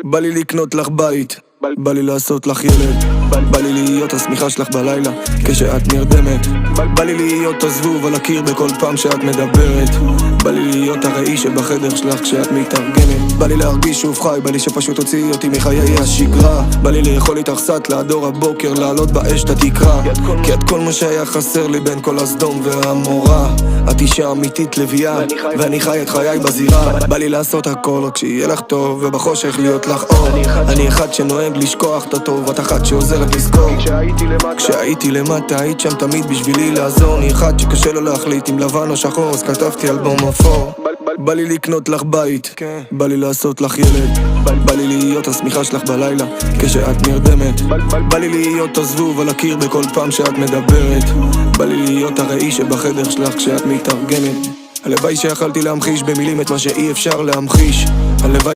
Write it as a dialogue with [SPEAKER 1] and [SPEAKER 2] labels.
[SPEAKER 1] בא לי לקנות לך בית, בא לי לעשות לך ילד, בא לי להיות השמיכה שלך בלילה כשאת נרדמת, בא לי להיות הזבוב על הקיר בכל פעם שאת מדברת, בא לי להיות הראי שבחדר שלך כשאת מתארגנת, בא לי להרגיש שוב חי, בא לי שפשוט תוציאי אותי מחיי השגרה, בא לי לאכול איתך סט לעדור הבוקר, לעלות באש את התקרה, כי את כל מה שהיה חסר לי בין כל הסדום והמורה, את אישה אמיתית לביאה ואני חי את חיי בזירה, בא לי לעשות הכל רק שיהיה לך טוב ובחושך להיות לך אור, אני אחד שנוהג לשכוח את הטוב, את אחת שעוזרת לזכור, כשהייתי למטה היית שם תמיד בשבילי לעזור, אני אחד שקשה לו להחליט אם לבן או שחור אז כתבתי אלבום אפור, בא לי לקנות לך בית, בא לי לעשות לך ילד, בא לי להיות השמיכה שלך בלילה כשאת נרדמת, בא לי להיות הזבוב על הקיר בכל פעם שאת מדברת, בא לי להיות הראי שבחדר שלך כשאת מתארגנת, הלוואי שיכלתי להמחיש במילים את מה שאי אפשר להמחיש, הלוואי